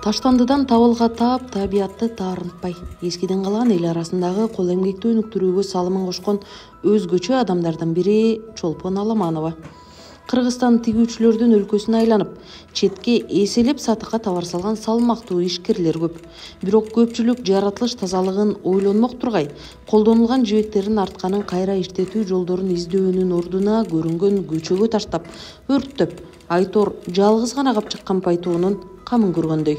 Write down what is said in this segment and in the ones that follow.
Таштандыдан табылга таап, табиятты таарынтпай, эскиден калган эл арасындагы кол эмгекти өнүктүрүүгө салымын кошкон өзгөчө адамдардан бири Чолпон Аламанова. Кыргызстан тигүүчүлөрдүн өлкөсүнө айланып, четке эселеп сатыкка товар салган салмактуу ишкерлер көп. Бирок көпчүлүк жаратылыш тазалыгын ойлонмок тургай, колдонулган жибектердин артканын кайра иштетүү жолдорун издөөнүн ордуна көрүнгөн көчөгө таштап, өрттөп, Айтор жалгыз гана кап чыккан пайтуунун камын көргөндөй.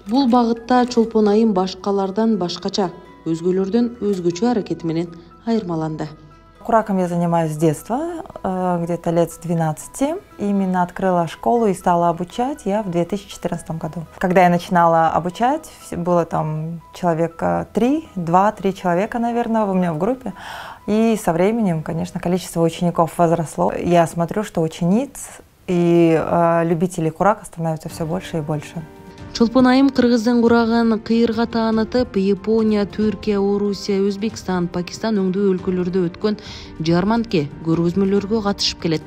Бул багытта Чолпон айым башкалардан башкача, өзгөлөрдөн өзгөчө аракети менен айырмаланды. Кураком я занимаюсь с детства, где-то лет с 12. Именно открыла школу и стала обучать я в 2014 году. Когда я начинала обучать, было там человек 2-3 человека, наверное, у меня в группе. И со временем, конечно, количество учеников возросло. Я смотрю, что учениц и любителей курака становится все больше и больше. Чолпон айым кыргыздын курагын кыйырга таанытып, Япония, Түркия, Орусия, Өзбекстан, Пакистан өңдүү өлкөлөрдө өткөн жарманке көргөзмөлөргө катышып келет.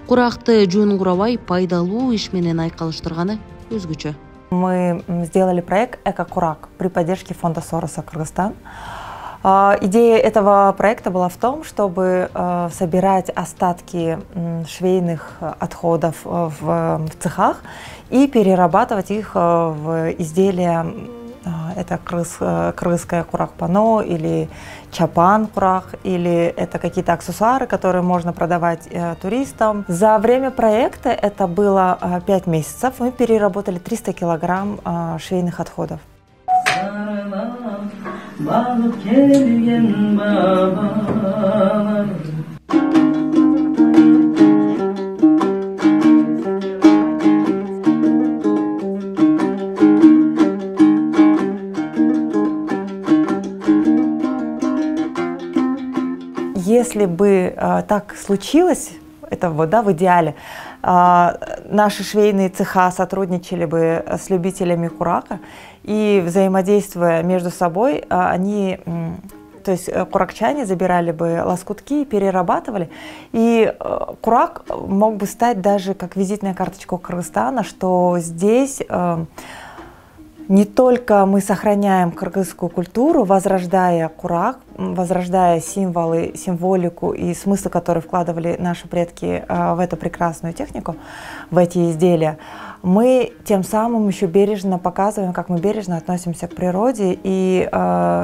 Куракты жөн курабай, пайдалуу иш менен айкалыштырганы өзгөчө. Мы сделали проект «Эко-Курак» при поддержке фонда Сороса Кыргызстан. Идея этого проекта была в том, чтобы собирать остатки швейных отходов в цехах и перерабатывать их в изделия. Это кыргызское курак-пано или чапан-курак, или это какие-то аксессуары, которые можно продавать туристам. За время проекта, это было 5 месяцев, мы переработали 300 килограмм швейных отходов. Если бы так случилось, это вот, да, в идеале, наши швейные цеха сотрудничали бы с любителями курака, и взаимодействуя между собой, то есть куракчане забирали бы лоскутки и перерабатывали, и курак мог бы стать даже как визитная карточка Кыргызстана, что здесь не только мы сохраняем кыргызскую культуру, возрождая курак, возрождая символы, символику и смысл, который вкладывали наши предки в эту прекрасную технику, в эти изделия, мы тем самым еще бережно показываем, как мы бережно относимся к природе, и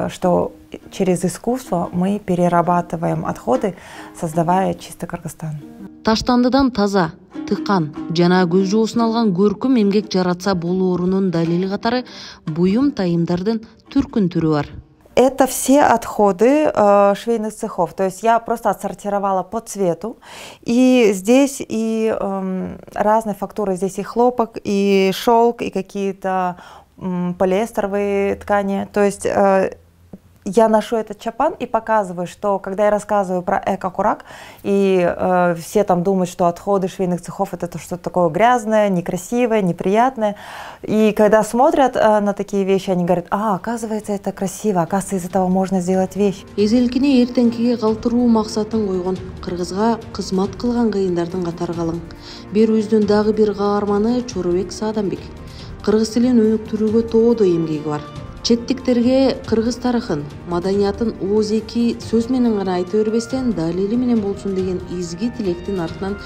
что через искусство мы перерабатываем отходы, создавая чистый Кыргызстан. Таштандыдан таза, тыкан жана көз жоосун алган көркөм эмгек жаратса болоорунун далили катары буюм тайымдардын түркүн түрү бар. Это все отходы швейных цехов. То есть я просто отсортировала по цвету. И здесь и разные фактуры. Здесь и хлопок, и шелк, и какие-то полиэстеровые ткани. То есть я ношу этот чапан и показываю, что когда я рассказываю про эко-курак, и все там думают, что отходы швейных цехов это что-то такое грязное, некрасивое, неприятное. И когда смотрят на такие вещи, они говорят: оказывается, это красиво, оказывается, из этого можно сделать вещь. Эзелкини эртеңкиге калтыруу максатын койгон, кыргызга кызмат кылган кыйындардын катары калың. Берүүбүздүн дагы бир каарманы Чорубек Саадамбек. Кыргыз тилин өнүктүрүүгө тоодо эмгеги бар. Четтиктерге кыргыз тарыхын, маданиятын ооз-эки сөз менен гана айта бербестен, далили менен болсун деген изги тилектин артынан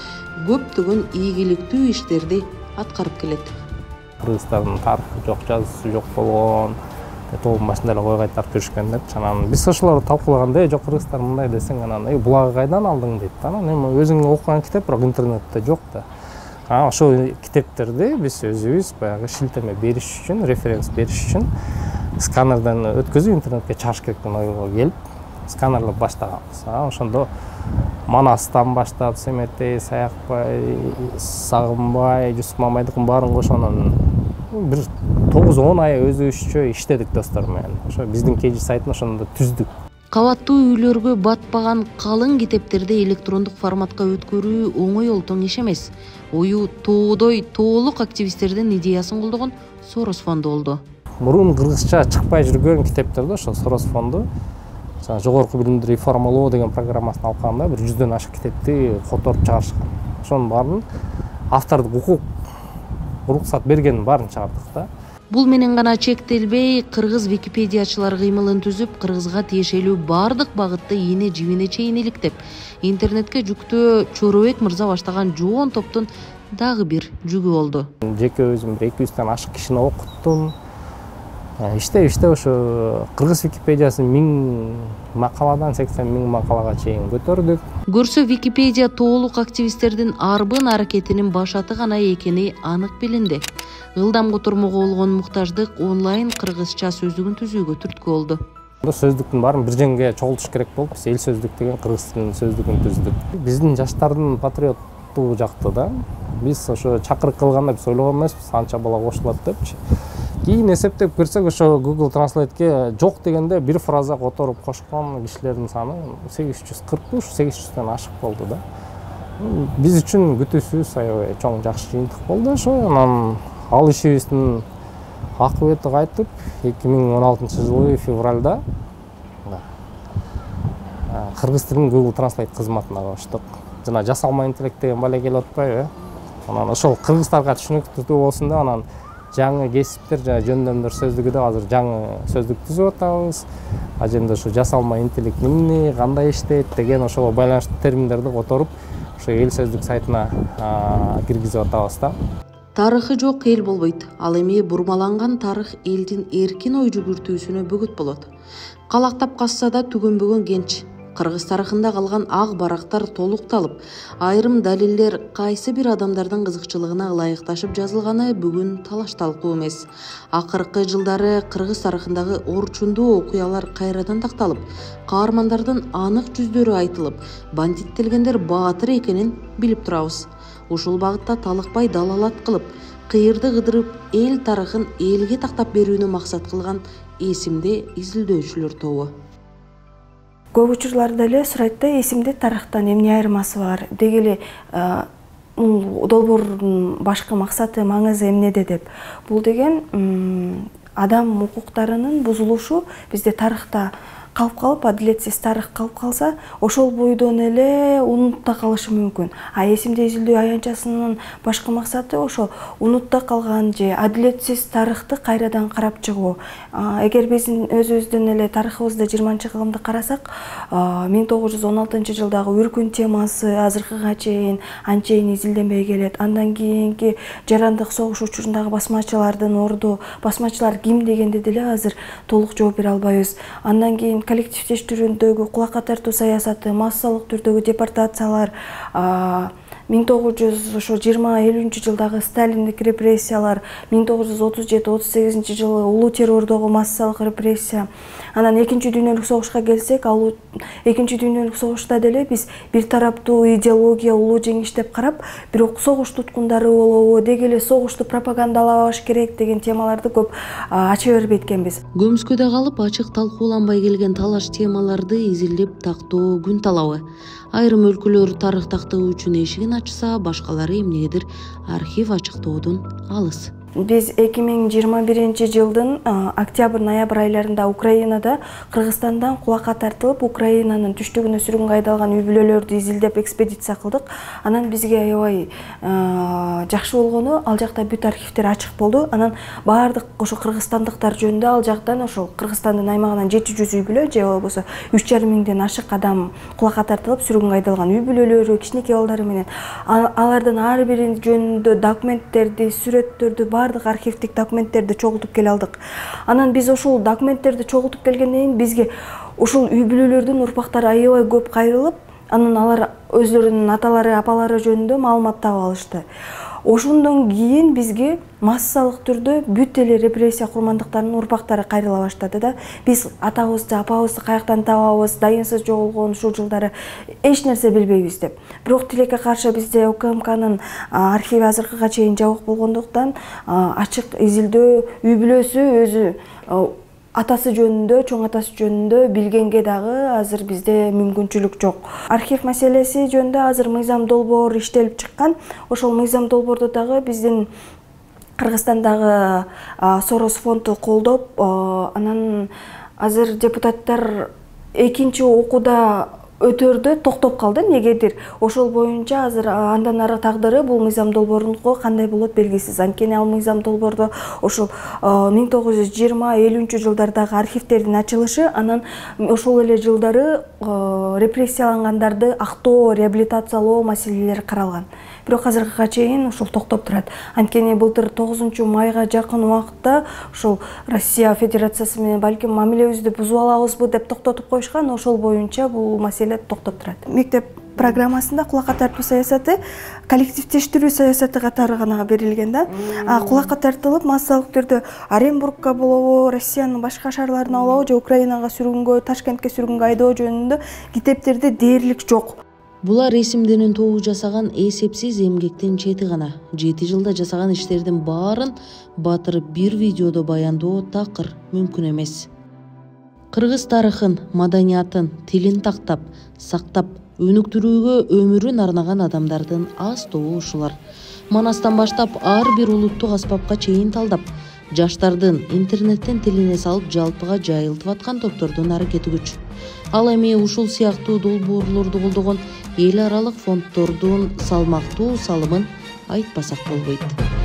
көптөгөн ийгиликтүү иштерди аткарып келет. Кыргыздардын тарыхы жок, жазуусу жок болгон, тообун башында эле кой кайтарып жүрүшкөндөр. Анан биз ошолорду талкуулаганда, жок кыргыздар мындай десең, анан булагы кайдан алдың дейт. Анан эми өзүң окуган китеп, бирок интернетте жок да. Ошол китептерди биз өзүбүз баягы шилтеме бериш үчүн, референс бериш үчүн сканерден өткөзүп интернетке чыгыш керек деген ойго келип, сканерлеп баштаганбыз. Ошондо Манастан баштап, Семетей, Саякбай, Сагынбай, Жусуп Мамайдыкын баарын кошонун бир 9-10 ай өзүбүзчө иштедик достор менен. Ошо биздин KG сайтын ошондо түздүк. Кабаттуу үйлөргө батпаган калың китептерди электрондук форматка өткөрүү оңой олтоң иш эмес. Ою тоодой тоолук активисттердин идеясын колдогон Сорос фонду болду. Мурун кыргызча чыкпай жүргөн китептерди ошо Сорос фонду жогорку билимди реформалоо деген программасын алганда бир 100дөн ашык китепти которуп чыгарышкан. Ошонун баарын автордук уруксат бергенин баарын чыгардык да. Бул менен гана чектелбей, кыргыз википедиячылар кыймылын түзүп, кыргызга тиешелүү бардык багытты ийне жибине чейин иликтеп, интернетке жүктөө Чоробек мырза баштаган жоон топтун дагы бир жүгү болду. Жеке өзүм 200-тен ашык кишини окуттум. Иштеп ошо кыргыз википедиясын 1000 макаладан 80.000 макалага чейин көтөрдүк. Көрсө Википедия тоолук активисттердин арбын аракетинин башаты гана экени анык билинди. Ылдам котормого болгон муктаждык онлайн кыргызча сөздүгүн түзүүгө түрткү болду. Сөздүктүн баарын бир жерге чогултуш керек болуп, биз эл сөздүк деген кыргыз тилинин сөздүгүн түздүк. Биздин жаштардын патриоттуу жакты да. Биз ошо чакырык кылганда биз ойлогон эмеспиз, анча бала кошулат депчи. Кийин эсептеп көрсөк, ошо Google Translate'ке жок дегенде бир фраза которуп кошкон кишилердин саны 840, 800дөн ашык болду да. Биз үчүн күтүүсүз аябай чоң жакшы жыйынтык болду ошо. Анан ал ишибиздин акыбети кайтып, 2016-жылы февралда кыргыз тилин Google Translate кызматына коштук. Жана жасалма интеллект деген бала келип атпайбы? Анан ошол кыргыздарга түшүнүктүү болсун деп, анан жаңы кесиптер жана жөндөмдөр сөздүгү деп азыр жаңы сөздүк түзүп атабыз. Ал жерде ошо жасалма интеллект эмне, кандай иштейт деген ошого байланыштуу терминдерди которуп, ошо эл сөздүк сайтына киргизип атабыз да. Тарыхы жок эл болбойт. Ал эми бурмаланган тарых элдин эркин ой жүгүртүүсүнө бөгөт болот. Калактап касса да түгөнбөгөн кенч. Кыргыз тарыхында калган ак барактар толукталып, айрым далилдер кайсы бир адамдардын кызыкчылыгына ылайыкташып жазылганы бүгүн талаш талкуу эмес. Акыркы жылдары кыргыз тарыхындагы орчундуу окуялар кайрадан такталып, каармандардын анык жүздөрү айтылып, бандиттелгендер баатыр экенин билип турабыз. Ушул багытта талыкпай далалат кылып, кыйырды кыдырып, эл тарыхын элге тактап берүүнү максат кылган эсимде изилдөөчүлөр тобу. Көп учурларда эле сурайт да, эсимде тарыхтан эмне айырмасы бар, деги эле долбоордун башкы максаты, маңызы эмнеде деп. Бул деген адам укуктарынын бузулушу бизде тарыхта калып, адилетсиз тарых калып калса, ошол бойдон эле унутта калышы мүмкүн. А эсимде изилдөө аянтчасынын башкы максаты ошол унутта калган же адилетсиз тарыхты кайрадан карап чыгуу. Эгер биздин өзүбүздүн эле тарыхыбызды 20-кылымды карасак, 1916-жылдагы үркүн темасы азыркыга чейин анчейин изилденбей келет. Андан кийинки жарандык согуш учурундагы басмачылардын орду, басмачылар ким дегенде деле азыр толук жооп бере албайбыз. Андан кийин коллективдештирүүндөгү кулакка тартуу саясаты, массалык түрдөгү депортациялар, 1920-50-жылдагы Сталиндик репрессиялар, 1937-38 жылы улуу террордогу массалык репрессия. Анан экинчи дүйнөлүк согушка келсек, ал экинчи дүйнөлүк согушта деле биз бир тараптуу идеология улуу жеңиш деп карап, бирок согуш туткундары болобу, деги эле согушту пропагандалабаш керек деген темаларды көп ача бербейт экенбиз. Көмскөдө калып ачык талкууланбай келген талаш темаларды изилдеп тактоо күн талабы. Айрым өлкөлөр тарых тактоо үчүн эшигин ачса, башкалары эмнегедир архив ачыктоодон алыс. Биз 2021-жылдын октябрь-ноябрь айларында Украинада, Кыргызстандан кулакка тартылып, Украинанын түштүгүнө сүргүнгө айдалган үй бүлөлөрдү изилдеп экспедиция кылдык. Анан бизге аябай жакшы болгону, ал жакта бүт архивдер ачык болду. Анан баардык ошо кыргызстандыктар жөнүндө ал жактан ошол Кыргызстандын аймагынан 700 үй бүлө же болбосо 3,5 ашык адам кулакка тартылып, сүргүнгө айдалган үй бүлөлөрү, кичинекей балдары менен. Алардын ар бирин жөнүндө документтерди, сүрөттөрдү, бардык архивдик документтерди чогултуп келе алдык. Анан биз ошол документтерди чогултуп келгенден кийин бизге ушул үй бүлөлөрдүн урпактары аябай көп кайрылып, анан алар өзлөрүнүн аталары, апалары жөнүндө маалымат таап алышты. Ошондон кийин бизге массалык түрдө бүт эле репрессия курмандыктарынын урпактары кайрыла баштады да. Биз атабызды, апабызды каяктан табабыз, дайынсыз жоголгон ушул жылдары эч нерсе билбейбиз деп. Бирок тилекке каршы бизде УКМКнын архиви азыркыга чейин жабык болгондуктан ачык изилдөө үй бүлөсү өзү атасы жөнүндө, чоң атасы жөнүндө билгенге дагы азыр бизде мүмкүнчүлүк жок. Архив маселеси жөнүндө азыр мыйзам долбоор иштелип чыккан. Ошол мыйзам долбоорду дагы биздин Кыргызстандагы Сорос фонду колдоп, анан азыр депутаттар экинчи окууда өтөрдө токтоп калды эмнегедир. Ошол боюнча азыр андан ары тагдыры бул мыйзам долбоорунуку кандай болот белгисиз. Анткени ал мыйзам долбоордо ошол 1920-50 жылдардагы архивтердин ачылышы, анан ошол эле жылдары репрессиялангандарды актоо, реабилитациялоо маселелери каралган. Бирок азыркыга чейин ушул токтоп турат. Анткени былтыр 9 майга жакын убакытта ушул Россия Федерациясы менен балким мамилебизди бузуп алабызбы деп токтотуп коюшкан. Ошол боюнча бул маселе токтоп турат. Мектеп программасында кулакка тартуу саясаты коллективдештирүү саясаты катары гана берилген да. Кулакка тартылып массалык түрдө Оренбургка болобу, Россиянын башка шаарларына болобу же Украинага сүргөнгө, Ташкентке сүргөнгө айдоо жөнүндө китептерде дээрлик жок. Булар эсимденин тобу жасаган эсепсиз эмгектин чети гана. 7 жылда жасаган иштердин баарын батырып бир видеодо баяндоо такыр мүмкүн эмес. Кыргыз тарыхын, маданиятын, тилин тактап, сактап, өнүктүрүүгө өмүрүн арнаган адамдардын аз тобу ушулар. Манастан баштап ар бир улуттук аспапка чейин талдап, жаштардын интернеттен тилине салып жалпыга жайылтып аткан топтордун аракети күч. Ал эми ушул сыяктуу долбоорлорду колдогон эл аралык фонддордун салмактуу салымын айтпасак болбойт.